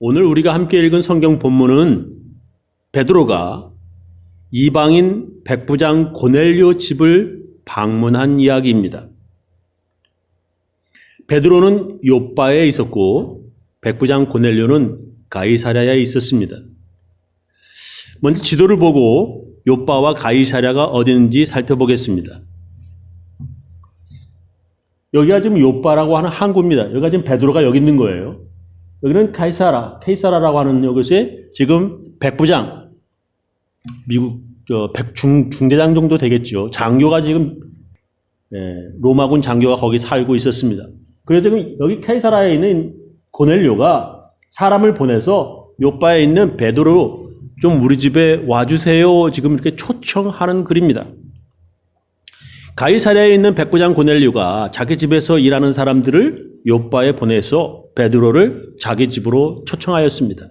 오늘 우리가 함께 읽은 성경 본문은 베드로가 이방인 백부장 고넬료 집을 방문한 이야기입니다. 베드로는 욥바에 있었고 백부장 고넬료는 가이사랴에 있었습니다. 먼저 지도를 보고 욥바와 가이사랴가 어딘지 살펴보겠습니다. 여기가 지금 욥바라고 하는 항구입니다. 여기가 지금 베드로가 여기 있는 거예요. 여기는 케이사라라고 하는 곳에 지금 백부장, 미국 중대장 정도 되겠죠. 장교가 지금 로마군 장교가 거기 살고 있었습니다. 그래서 지금 여기 케이사라에 있는 고넬료가 사람을 보내서 욥바에 있는 베드로 좀 우리 집에 와주세요. 지금 이렇게 초청하는 글입니다. 가이사랴에 있는 백부장 고넬료가 자기 집에서 일하는 사람들을 욥바에 보내서 베드로를 자기 집으로 초청하였습니다.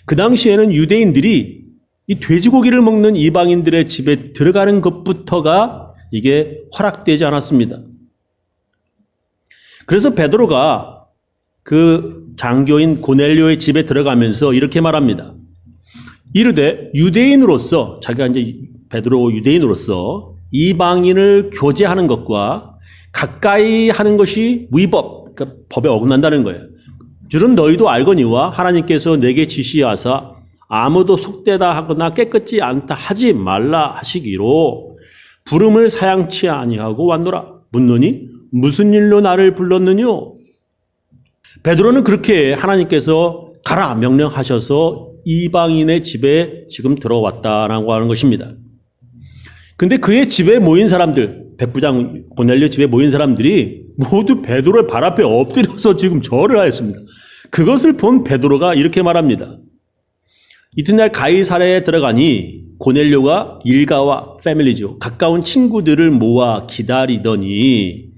그 당시에는 유대인들이 이 돼지고기를 먹는 이방인들의 집에 들어가는 것부터가 이게 허락되지 않았습니다. 그래서 베드로가 그 장교인 고넬료의 집에 들어가면서 이렇게 말합니다. 이르되 유대인으로서, 자기가 이제 베드로 유대인으로서 이방인을 교제하는 것과 가까이 하는 것이 위법, 그러니까 법에 어긋난다는 거예요. 줄은 너희도 알거니와 하나님께서 내게 지시하사 아무도 속되다 하거나 깨끗지 않다 하지 말라 하시기로 부름을 사양치 아니하고 왔노라. 묻노니 무슨 일로 나를 불렀느뇨? 베드로는 그렇게 하나님께서 가라 명령하셔서 이방인의 집에 지금 들어왔다라고 하는 것입니다. 근데 그의 집에 모인 사람들, 백부장 고넬료 집에 모인 사람들이 모두 베드로의 발 앞에 엎드려서 지금 절을 하였습니다. 그것을 본 베드로가 이렇게 말합니다. 이튿날 가이사랴에 들어가니 고넬료가 일가와 패밀리죠. 가까운 친구들을 모아 기다리더니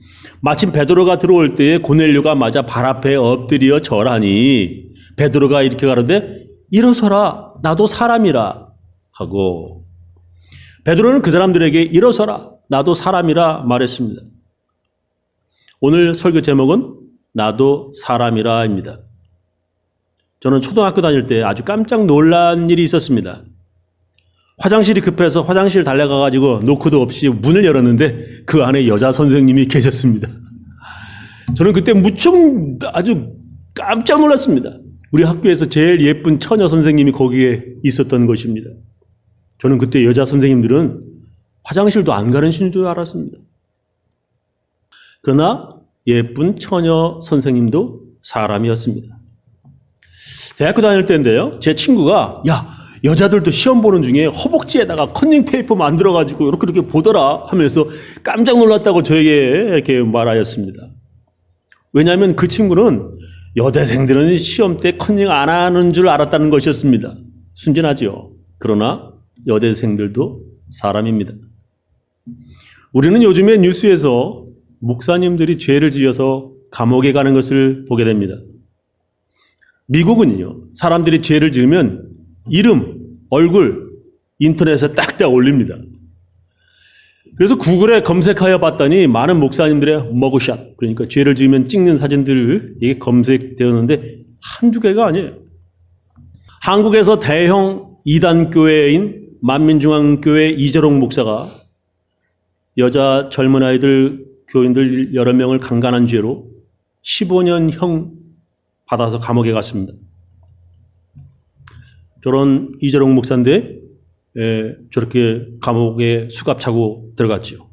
마침 베드로가 들어올 때에 고넬료가 맞아 발 앞에 엎드려 절하니 베드로가 이렇게 가로되 일어서라 나도 사람이라 하고 베드로는 그 사람들에게 일어서라 나도 사람이라 말했습니다. 오늘 설교 제목은 나도 사람이라입니다. 저는 초등학교 다닐 때 아주 깜짝 놀란 일이 있었습니다. 화장실이 급해서 화장실 달려가가지고 노크도 없이 문을 열었는데 그 안에 여자 선생님이 계셨습니다. 저는 그때 무척 아주 깜짝 놀랐습니다. 우리 학교에서 제일 예쁜 처녀 선생님이 거기에 있었던 것입니다. 저는 그때 여자 선생님들은 화장실도 안 가르치는 줄 알았습니다. 그러나 예쁜 처녀 선생님도 사람이었습니다. 대학교 다닐 때인데요. 제 친구가 여자들도 시험 보는 중에 허벅지에다가 컨닝 페이퍼 만들어가지고 이렇게 보더라 하면서 깜짝 놀랐다고 저에게 이렇게 말하였습니다. 왜냐하면 그 친구는 여대생들은 시험 때 컨닝 안 하는 줄 알았다는 것이었습니다. 순진하죠. 그러나 여대생들도 사람입니다. 우리는 요즘에 뉴스에서 목사님들이 죄를 지어서 감옥에 가는 것을 보게 됩니다. 미국은요, 사람들이 죄를 지으면 이름, 얼굴, 인터넷에 딱딱 올립니다. 그래서 구글에 검색하여 봤더니 많은 목사님들의 머그샷, 그러니까 죄를 지으면 찍는 사진들 이게 검색되었는데 한두 개가 아니에요. 한국에서 대형 이단교회인 만민중앙교회 이재롱 목사가 여자 젊은 아이들, 교인들 여러 명을 강간한 죄로 15년형 받아서 감옥에 갔습니다. 저런 이재롱 목사인데 저렇게 감옥에 수갑 차고 들어갔죠.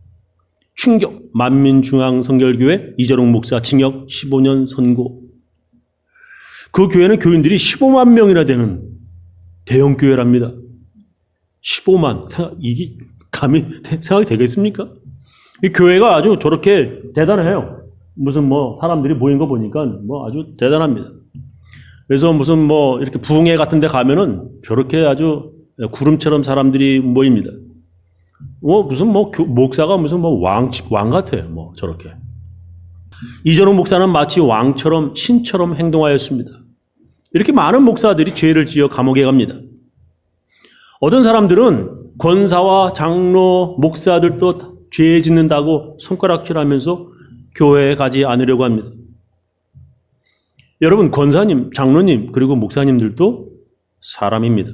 충격, 만민중앙성결교회 이재롱 목사 징역 15년 선고. 그 교회는 교인들이 15만 명이나 되는 대형 교회랍니다. 15만, 이게 감히 생각이 되겠습니까? 이 교회가 아주 저렇게 대단해요. 무슨 사람들이 모인 거 보니까 아주 대단합니다. 그래서 무슨 이렇게 부흥회 같은 데 가면은 저렇게 아주 구름처럼 사람들이 모입니다. 무슨 목사가 무슨 왕 같아요. 저렇게. 이재롱 목사는 마치 왕처럼 신처럼 행동하였습니다. 이렇게 많은 목사들이 죄를 지어 감옥에 갑니다. 어떤 사람들은 권사와 장로, 목사들도 죄 짓는다고 손가락질하면서 교회에 가지 않으려고 합니다. 여러분, 권사님, 장로님, 그리고 목사님들도 사람입니다.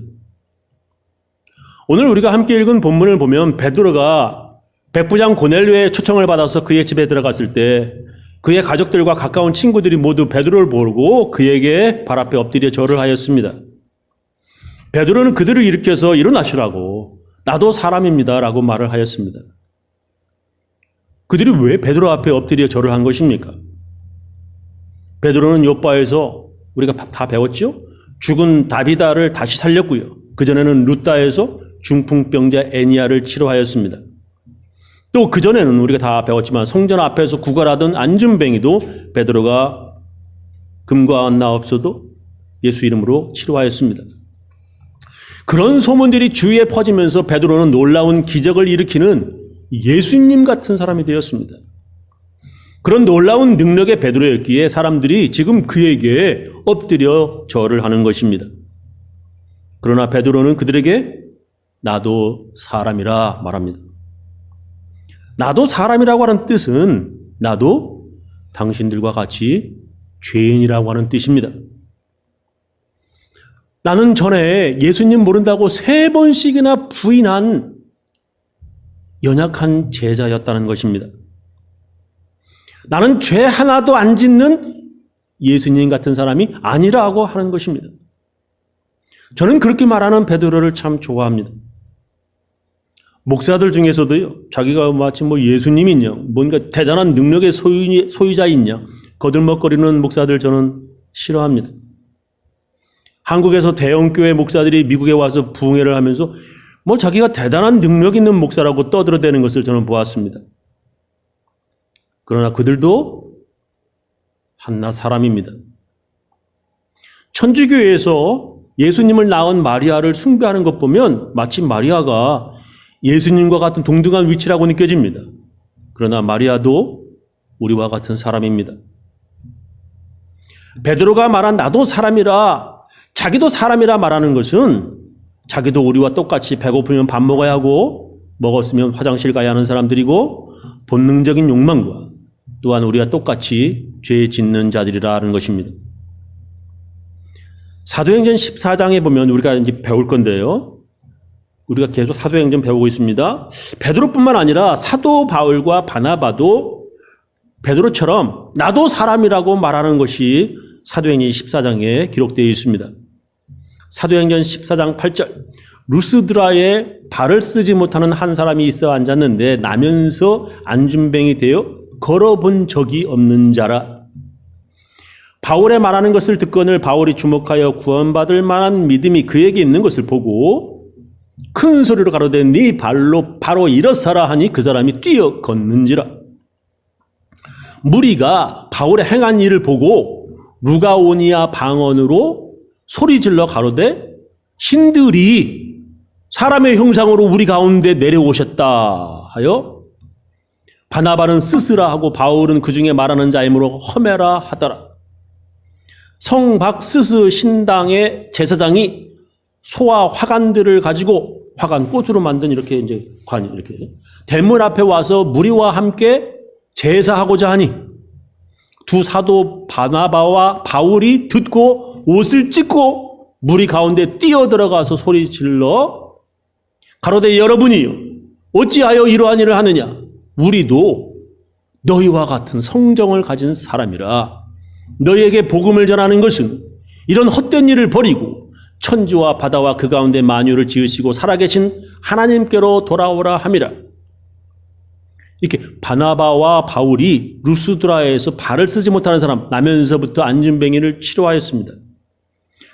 오늘 우리가 함께 읽은 본문을 보면 베드로가 백부장 고넬료의 초청을 받아서 그의 집에 들어갔을 때 그의 가족들과 가까운 친구들이 모두 베드로를 보고 그에게 발 앞에 엎드려 절을 하였습니다. 베드로는 그들을 일으켜서 일어나시라고, 나도 사람입니다 라고 말을 하였습니다. 그들이 왜 베드로 앞에 엎드려 절을 한 것입니까? 베드로는 요바에서 우리가 다 배웠죠? 죽은 다비다를 다시 살렸고요. 그전에는 루다에서 중풍병자 애니야를 치료하였습니다. 또 그전에는 우리가 다 배웠지만 성전 앞에서 구걸하던 안준뱅이도 베드로가 금과 은나 없어도 예수 이름으로 치료하였습니다. 그런 소문들이 주위에 퍼지면서 베드로는 놀라운 기적을 일으키는 예수님 같은 사람이 되었습니다. 그런 놀라운 능력의 베드로였기에 사람들이 지금 그에게 엎드려 절을 하는 것입니다. 그러나 베드로는 그들에게 나도 사람이라 말합니다. 나도 사람이라고 하는 뜻은 나도 당신들과 같이 죄인이라고 하는 뜻입니다. 나는 전에 예수님 모른다고 3번씩이나 부인한 연약한 제자였다는 것입니다. 나는 죄 하나도 안 짓는 예수님 같은 사람이 아니라고 하는 것입니다. 저는 그렇게 말하는 베드로를 참 좋아합니다. 목사들 중에서도요, 자기가 마치 예수님이 있냐, 뭔가 대단한 능력의 소유자 있냐, 거들먹거리는 목사들 저는 싫어합니다. 한국에서 대형교회 목사들이 미국에 와서 부흥회를 하면서 자기가 대단한 능력 있는 목사라고 떠들어대는 것을 저는 보았습니다. 그러나 그들도 한낱 사람입니다. 천주교에서 예수님을 낳은 마리아를 숭배하는 것 보면 마치 마리아가 예수님과 같은 동등한 위치라고 느껴집니다. 그러나 마리아도 우리와 같은 사람입니다. 베드로가 말한 나도 사람이라, 자기도 사람이라 말하는 것은 자기도 우리와 똑같이 배고프면 밥 먹어야 하고 먹었으면 화장실 가야 하는 사람들이고 본능적인 욕망과 또한 우리가 똑같이 죄 짓는 자들이라는 것입니다. 사도행전 14장에 보면 우리가 이제 배울 건데요. 우리가 계속 사도행전 배우고 있습니다. 베드로뿐만 아니라 사도 바울과 바나바도 베드로처럼 나도 사람이라고 말하는 것이 사도행전 14장에 기록되어 있습니다. 사도행전 14장 8절, 루스드라에 발을 쓰지 못하는 한 사람이 있어 앉았는데 나면서 안준뱅이 되어 걸어본 적이 없는 자라. 바울의 말하는 것을 듣거늘 바울이 주목하여 구원받을 만한 믿음이 그에게 있는 것을 보고 큰 소리로 가로되 네 발로 바로 일어서라 하니 그 사람이 뛰어 걷는지라. 무리가 바울의 행한 일을 보고 루가오니아 방언으로 소리질러 가로되 신들이 사람의 형상으로 우리 가운데 내려오셨다 하여 바나바는 스스라 하고 바울은 그 중에 말하는 자이므로 허메라 하더라. 성박 스스 신당의 제사장이 소와 화관들을 가지고 화관 꽃으로 만든 이렇게 이제 관 이렇게 대문 앞에 와서 무리와 함께 제사하고자 하니 두 사도 바나바와 바울이 듣고 옷을 찢고 무리 가운데 뛰어들어가서 소리질러 가로되 여러분이요 어찌하여 이러한 일을 하느냐 우리도 너희와 같은 성정을 가진 사람이라. 너희에게 복음을 전하는 것은 이런 헛된 일을 버리고 천지와 바다와 그 가운데 만유를 지으시고 살아계신 하나님께로 돌아오라 함이라. 이렇게 바나바와 바울이 루스드라에서 발을 쓰지 못하는 사람 나면서부터 안진뱅이를 치료하였습니다.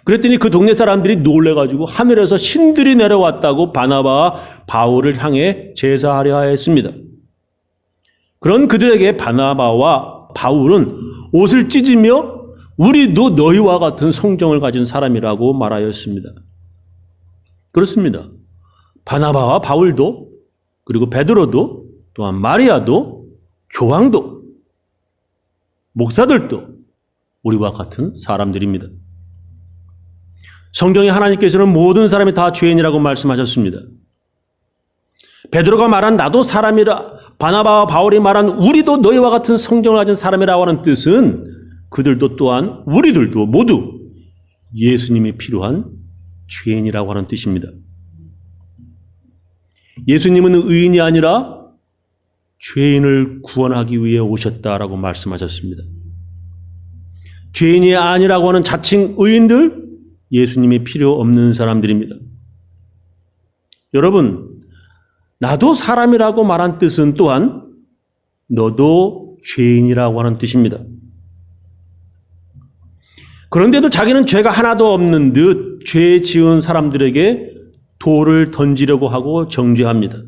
그랬더니 그 동네 사람들이 놀래가지고 하늘에서 신들이 내려왔다고 바나바와 바울을 향해 제사하려 하였습니다. 그런 그들에게 바나바와 바울은 옷을 찢으며 우리도 너희와 같은 성정을 가진 사람이라고 말하였습니다. 그렇습니다. 바나바와 바울도 그리고 베드로도 또한 마리아도 교황도 목사들도 우리와 같은 사람들입니다. 성경에 하나님께서는 모든 사람이 다 죄인이라고 말씀하셨습니다. 베드로가 말한 나도 사람이라 바나바와 바울이 말한 우리도 너희와 같은 성정을 가진 사람이라고 하는 뜻은 그들도 또한 우리들도 모두 예수님이 필요한 죄인이라고 하는 뜻입니다. 예수님은 의인이 아니라 죄인을 구원하기 위해 오셨다라고 말씀하셨습니다. 죄인이 아니라고 하는 자칭 의인들, 예수님이 필요 없는 사람들입니다. 여러분, 나도 사람이라고 말한 뜻은 또한 너도 죄인이라고 하는 뜻입니다. 그런데도 자기는 죄가 하나도 없는 듯 죄 지은 사람들에게 돌을 던지려고 하고 정죄합니다.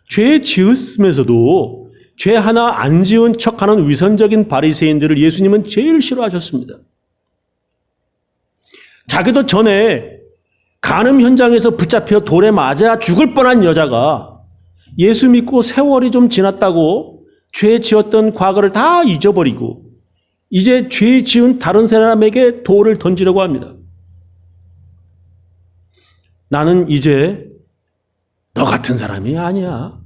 죄 지었으면서도 죄 하나 안 지은 척하는 위선적인 바리새인들을 예수님은 제일 싫어하셨습니다. 자기도 전에 간음 현장에서 붙잡혀 돌에 맞아 죽을 뻔한 여자가 예수 믿고 세월이 좀 지났다고 죄 지었던 과거를 다 잊어버리고 이제 죄 지은 다른 사람에게 돌을 던지려고 합니다. 나는 이제 너 같은 사람이 아니야.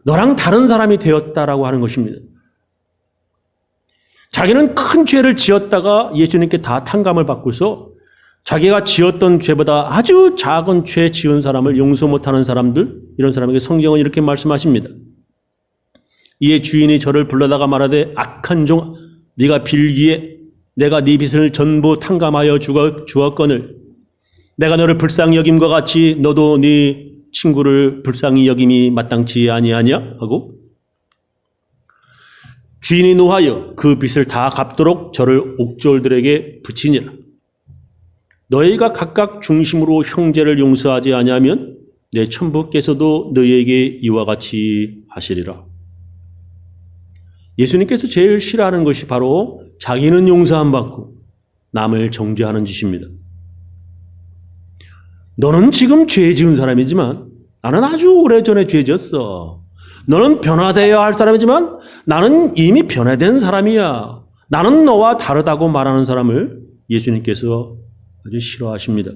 너랑 다른 사람이 되었다라고 하는 것입니다. 자기는 큰 죄를 지었다가 예수님께 다 탕감을 받고서 자기가 지었던 죄보다 아주 작은 죄 지은 사람을 용서 못하는 사람들, 이런 사람에게 성경은 이렇게 말씀하십니다. 이에 주인이 저를 불러다가 말하되 악한 종, 네가 빌기에 내가 네 빚을 전부 탕감하여 주었거늘 내가 너를 불쌍히 여김과 같이 너도 네 친구를 불쌍히 여김이 마땅치 아니하냐 하고 주인이 노하여 그 빚을 다 갚도록 저를 옥졸들에게 붙이니라. 너희가 각각 중심으로 형제를 용서하지 아니하면 내 천부께서도 너희에게 이와 같이 하시리라. 예수님께서 제일 싫어하는 것이 바로 자기는 용서 안 받고 남을 정죄하는 짓입니다. 너는 지금 죄 지은 사람이지만 나는 아주 오래전에 죄 지었어. 너는 변화되어야 할 사람이지만 나는 이미 변화된 사람이야. 나는 너와 다르다고 말하는 사람을 예수님께서 아주 싫어하십니다.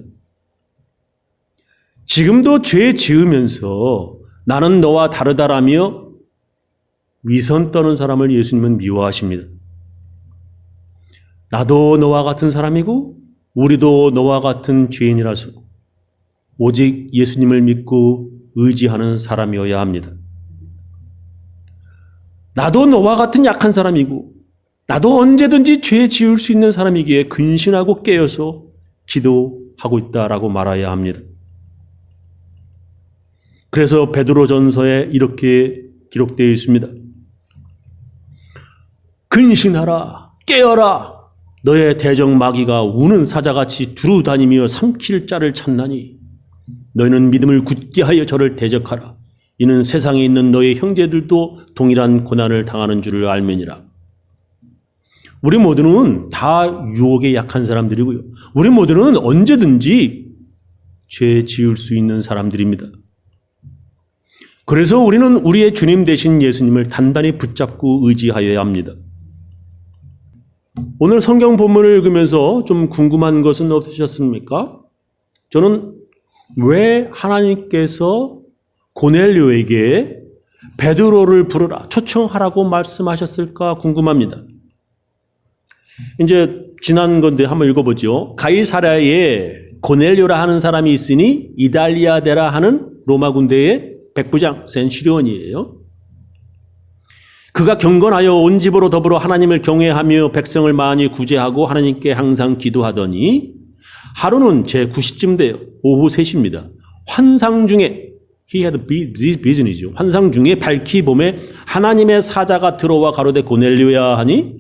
지금도 죄 지으면서 나는 너와 다르다라며 위선 떠는 사람을 예수님은 미워하십니다. 나도 너와 같은 사람이고 우리도 너와 같은 죄인이라서 오직 예수님을 믿고 의지하는 사람이어야 합니다. 나도 너와 같은 약한 사람이고 나도 언제든지 죄 지을 수 있는 사람이기에 근신하고 깨어서 기도하고 있다라고 말해야 합니다. 그래서 베드로전서에 이렇게 기록되어 있습니다. 근신하라, 깨어라. 너의 대적 마귀가 우는 사자같이 두루 다니며 삼킬 자를 찾나니 너희는 믿음을 굳게 하여 저를 대적하라. 이는 세상에 있는 너의 형제들도 동일한 고난을 당하는 줄을 알면이라. 우리 모두는 다 유혹에 약한 사람들이고요. 우리 모두는 언제든지 죄 지을 수 있는 사람들입니다. 그래서 우리는 우리의 주님 되신 예수님을 단단히 붙잡고 의지하여야 합니다. 오늘 성경 본문을 읽으면서 좀 궁금한 것은 없으셨습니까? 저는 왜 하나님께서 고넬료에게 베드로를 부르라, 초청하라고 말씀하셨을까 궁금합니다. 이제 지난 건데 한번 읽어보죠. 가이사랴에 고넬료라 하는 사람이 있으니 이달리아데라 하는 로마 군대의 백부장 센츄리온이에요. 그가 경건하여 온 집으로 더불어 하나님을 경외하며 백성을 많이 구제하고 하나님께 항상 기도하더니 하루는 제 9시쯤 돼요. 오후 3시입니다. 환상 중에 He had this vision이죠. 환상 중에 밝히 봄에 하나님의 사자가 들어와 가로되 고넬료야 하니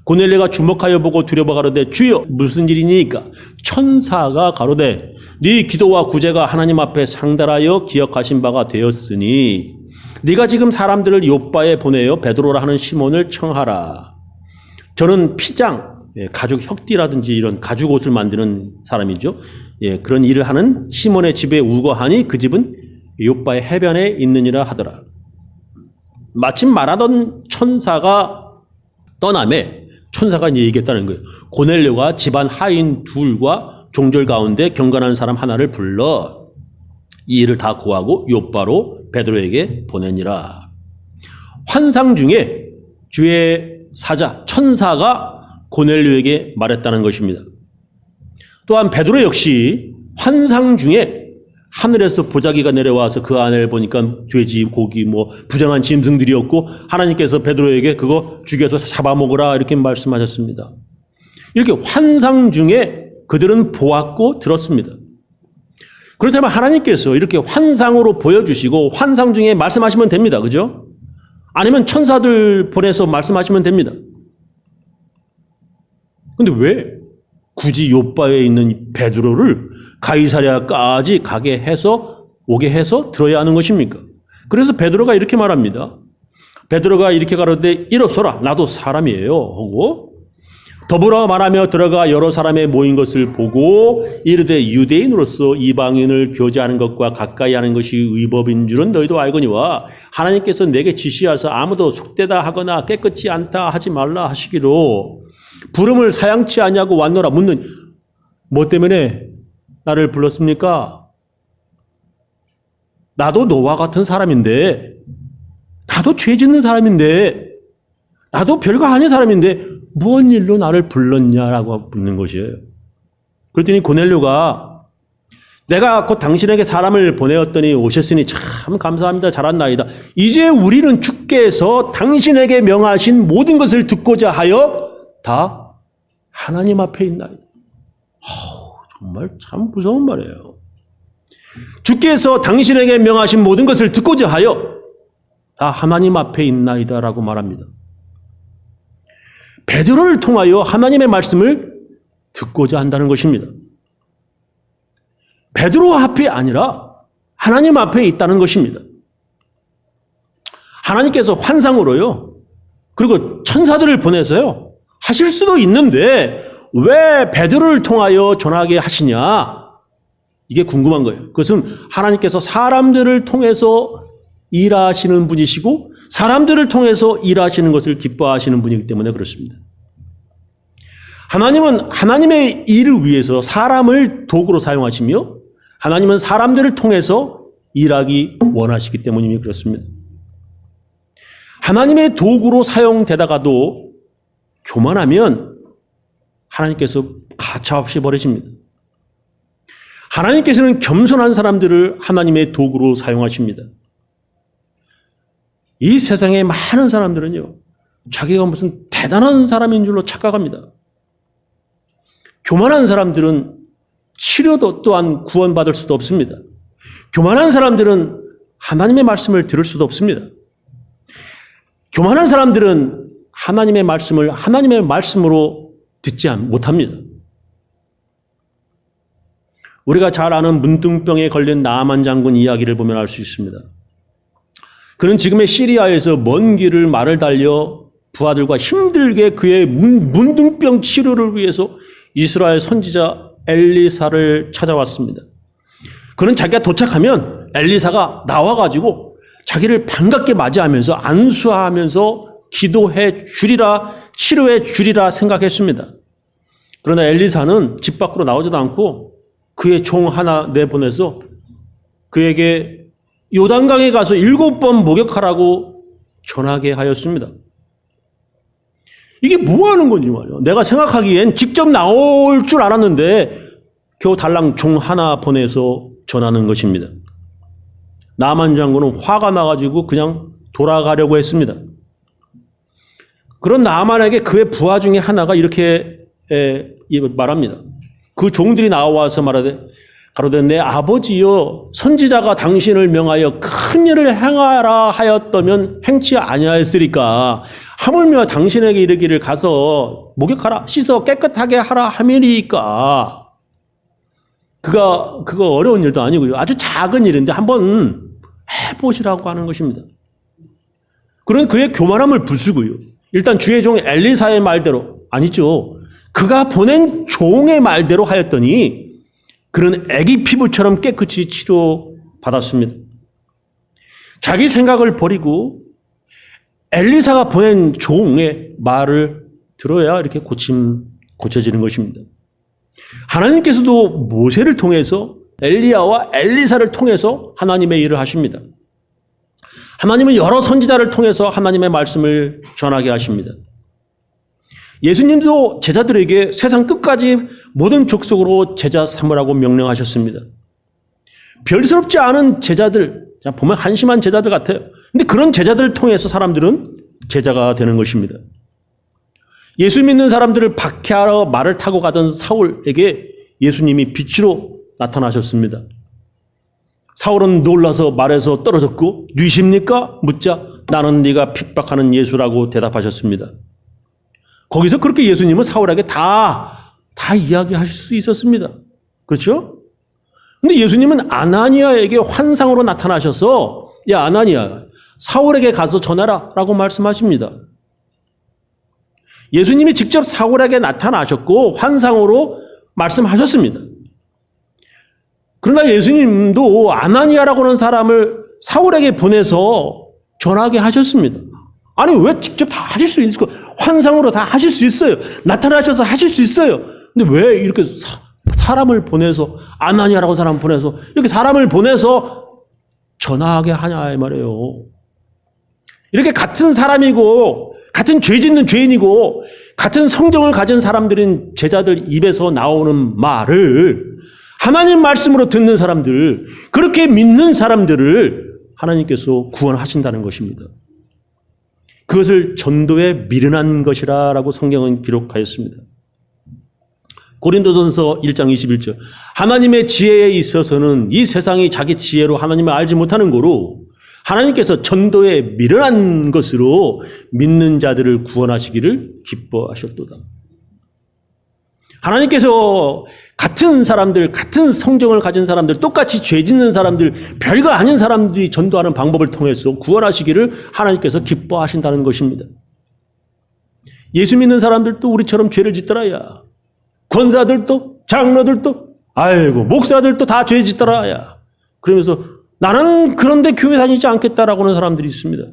고넬료가 주목하여 보고 두려워 가로되 주여 무슨 일이니까? 천사가 가로되 네 기도와 구제가 하나님 앞에 상달하여 기억하신 바가 되었으니 네가 지금 사람들을 요빠에 보내어 베드로라 하는 시몬을 청하라. 저는 피장, 가죽 혁띠라든지 이런 가죽 옷을 만드는 사람이죠. 그런 일을 하는 시몬의 집에 우거하니 그 집은 요빠의 해변에 있느니라 하더라. 마침 말하던 천사가 떠남에 천사가 이제 얘기했다는 거예요. 고넬료가 집안 하인 둘과 종졸 가운데 경건한 사람 하나를 불러 이 일을 다 고하고 요빠로 베드로에게 보내니라. 환상 중에 주의 사자, 천사가 고넬료에게 말했다는 것입니다. 또한 베드로 역시 환상 중에 하늘에서 보자기가 내려와서 그 안을 보니까 돼지, 고기, 부정한 짐승들이었고 하나님께서 베드로에게 그거 죽여서 잡아먹으라 이렇게 말씀하셨습니다. 이렇게 환상 중에 그들은 보았고 들었습니다. 그렇다면 하나님께서 이렇게 환상으로 보여주시고 환상 중에 말씀하시면 됩니다. 그죠? 아니면 천사들 보내서 말씀하시면 됩니다. 근데 왜 굳이 요바에 있는 베드로를 가이사랴까지 오게 해서 들어야 하는 것입니까? 그래서 베드로가 이렇게 말합니다. 베드로가 이렇게 가로되 일어서라 나도 사람이에요 하고 더불어 말하며 들어가 여러 사람의 모인 것을 보고 이르되 유대인으로서 이방인을 교제하는 것과 가까이 하는 것이 의법인 줄은 너희도 알거니와 하나님께서 내게 지시하사 아무도 속되다 하거나 깨끗이 않다 하지 말라 하시기로 부름을 사양치 아니하고 왔노라. 묻는 뭐 때문에 나를 불렀습니까? 나도 너와 같은 사람인데 나도 죄 짓는 사람인데 나도 별거 아닌 사람인데 무슨 일로 나를 불렀냐라고 묻는 것이에요. 그랬더니 고넬료가 내가 곧 당신에게 사람을 보내었더니 오셨으니 참 감사합니다. 잘한나이다. 이제 우리는 주께서 당신에게 명하신 모든 것을 듣고자 하여 다 하나님 앞에 있나이다. 정말 참 무서운 말이에요. 주께서 당신에게 명하신 모든 것을 듣고자 하여 다 하나님 앞에 있나이다라고 말합니다. 베드로를 통하여 하나님의 말씀을 듣고자 한다는 것입니다. 베드로 앞이 아니라 하나님 앞에 있다는 것입니다. 하나님께서 환상으로요. 그리고 천사들을 보내서요. 하실 수도 있는데 왜 베드로를 통하여 전하게 하시냐? 이게 궁금한 거예요. 그것은 하나님께서 사람들을 통해서 일하시는 분이시고 사람들을 통해서 일하시는 것을 기뻐하시는 분이기 때문에 그렇습니다. 하나님은 하나님의 일을 위해서 사람을 도구로 사용하시며 하나님은 사람들을 통해서 일하기 원하시기 때문이니 그렇습니다. 하나님의 도구로 사용되다가도 교만하면 하나님께서 가차없이 버리십니다. 하나님께서는 겸손한 사람들을 하나님의 도구로 사용하십니다. 이 세상의 많은 사람들은요, 자기가 무슨 대단한 사람인 줄로 착각합니다. 교만한 사람들은 치료도 또한 구원받을 수도 없습니다. 교만한 사람들은 하나님의 말씀을 들을 수도 없습니다. 교만한 사람들은 하나님의 말씀을 하나님의 말씀으로 듣지 못합니다. 우리가 잘 아는 문둥병에 걸린 나아만 장군 이야기를 보면 알 수 있습니다. 그는 지금의 시리아에서 먼 길을 말을 달려 부하들과 힘들게 그의 문둥병 치료를 위해서 이스라엘 선지자 엘리사를 찾아왔습니다. 그는 자기가 도착하면 엘리사가 나와가지고 자기를 반갑게 맞이하면서 안수하면서 기도해 주리라, 치료해 주리라 생각했습니다. 그러나 엘리사는 집 밖으로 나오지도 않고 그의 종 하나 내보내서 그에게 요단강에 가서 7번 목욕하라고 전하게 하였습니다. 이게 뭐 하는 건지 말이에요. 내가 생각하기엔 직접 나올 줄 알았는데 겨우 달랑 종 하나 보내서 전하는 것입니다. 나만 장군은 화가 나가지고 그냥 돌아가려고 했습니다. 그런 나만에게 그의 부하 중에 하나가 이렇게 말합니다. 그 종들이 나와서 가로되 내 아버지여 선지자가 당신을 명하여 큰 일을 행하라 하였다면 행치 아니하였으리까 하물며 당신에게 이르기를 가서 목욕하라 씻어 깨끗하게 하라 함이니까. 그거 어려운 일도 아니고요. 아주 작은 일인데 한번 해보시라고 하는 것입니다. 그런 그의 교만함을 부수고요. 일단 주의 종 엘리사의 말대로 아니죠. 그가 보낸 종의 말대로 하였더니 그는 애기 피부처럼 깨끗이 치료받았습니다. 자기 생각을 버리고 엘리사가 보낸 종의 말을 들어야 이렇게 고쳐지는 것입니다. 하나님께서도 모세를 통해서 엘리야와 엘리사를 통해서 하나님의 일을 하십니다. 하나님은 여러 선지자를 통해서 하나님의 말씀을 전하게 하십니다. 예수님도 제자들에게 세상 끝까지 모든 족속으로 제자 삼으라고 명령하셨습니다. 별스럽지 않은 제자들, 보면 한심한 제자들 같아요. 근데 그런 제자들을 통해서 사람들은 제자가 되는 것입니다. 예수 믿는 사람들을 박해하러 말을 타고 가던 사울에게 예수님이 빛으로 나타나셨습니다. 사울은 놀라서 말에서 떨어졌고 누구십니까? 묻자 나는 네가 핍박하는 예수라고 대답하셨습니다. 거기서 그렇게 예수님은 사울에게 다 이야기하실 수 있었습니다. 그렇죠? 근데 예수님은 아나니아에게 환상으로 나타나셔서 야 아나니아 사울에게 가서 전하라 라고 말씀하십니다. 예수님이 직접 사울에게 나타나셨고 환상으로 말씀하셨습니다. 그러나 예수님도 아나니아라고 하는 사람을 사울에게 보내서 전하게 하셨습니다. 아니 왜 직접 다 하실 수 있을까? 환상으로 다 하실 수 있어요. 나타나셔서 하실 수 있어요. 근데 왜 이렇게 사람을 보내서 아나니아라고 하는 사람을 보내서 이렇게 사람을 보내서 전하게 하냐 이 말이에요. 이렇게 같은 사람이고 같은 죄 짓는 죄인이고 같은 성정을 가진 사람들인 제자들 입에서 나오는 말을 하나님 말씀으로 듣는 사람들, 그렇게 믿는 사람들을 하나님께서 구원하신다는 것입니다. 그것을 전도에 미련한 것이라고 성경은 기록하였습니다. 고린도전서 1장 21절 하나님의 지혜에 있어서는 이 세상이 자기 지혜로 하나님을 알지 못하는 거로 하나님께서 전도에 미련한 것으로 믿는 자들을 구원하시기를 기뻐하셨도다. 하나님께서 같은 사람들, 같은 성정을 가진 사람들, 똑같이 죄 짓는 사람들, 별거 아닌 사람들이 전도하는 방법을 통해서 구원하시기를 하나님께서 기뻐하신다는 것입니다. 예수 믿는 사람들도 우리처럼 죄를 짓더라야. 권사들도, 장로들도, 아이고, 목사들도 다 죄 짓더라야. 그러면서 나는 그런데 교회 다니지 않겠다라고 하는 사람들이 있습니다.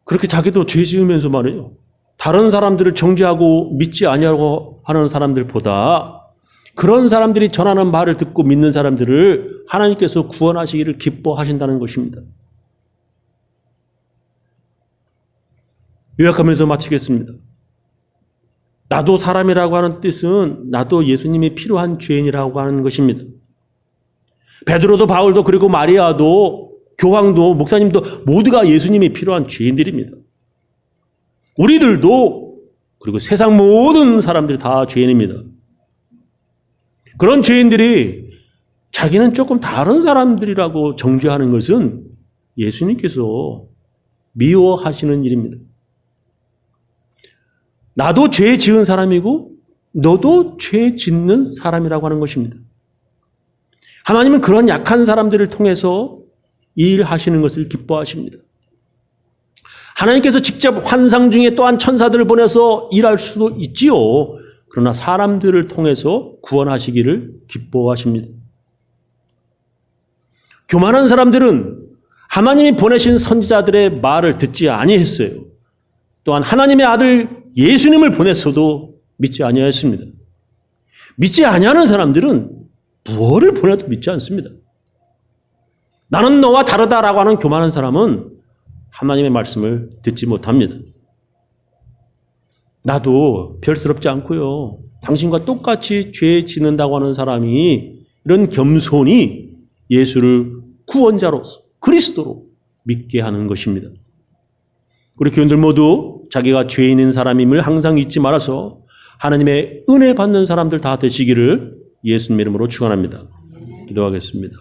그렇게 자기도 죄 지으면서 말이에요. 다른 사람들을 정죄하고 믿지 아니하고 하는 사람들보다 그런 사람들이 전하는 말을 듣고 믿는 사람들을 하나님께서 구원하시기를 기뻐하신다는 것입니다. 요약하면서 마치겠습니다. 나도 사람이라고 하는 뜻은 나도 예수님이 필요한 죄인이라고 하는 것입니다. 베드로도 바울도 그리고 마리아도 교황도 목사님도 모두가 예수님이 필요한 죄인들입니다. 우리들도 그리고 세상 모든 사람들이 다 죄인입니다. 그런 죄인들이 자기는 조금 다른 사람들이라고 정죄하는 것은 예수님께서 미워하시는 일입니다. 나도 죄 지은 사람이고 너도 죄 짓는 사람이라고 하는 것입니다. 하나님은 그런 약한 사람들을 통해서 일하시는 것을 기뻐하십니다. 하나님께서 직접 환상 중에 또한 천사들을 보내서 일할 수도 있지요. 그러나 사람들을 통해서 구원하시기를 기뻐하십니다. 교만한 사람들은 하나님이 보내신 선지자들의 말을 듣지 아니했어요. 또한 하나님의 아들 예수님을 보냈어도 믿지 아니하였습니다. 믿지 아니하는 사람들은 무엇을 보내도 믿지 않습니다. 나는 너와 다르다라고 하는 교만한 사람은 하나님의 말씀을 듣지 못합니다. 나도 별스럽지 않고요. 당신과 똑같이 죄 짓는다고 하는 사람이 이런 겸손히 예수를 구원자로서 그리스도로 믿게 하는 것입니다. 우리 교인들 모두 자기가 죄인인 사람임을 항상 잊지 말아서 하나님의 은혜 받는 사람들 다 되시기를 예수님 이름으로 축원합니다. 기도하겠습니다.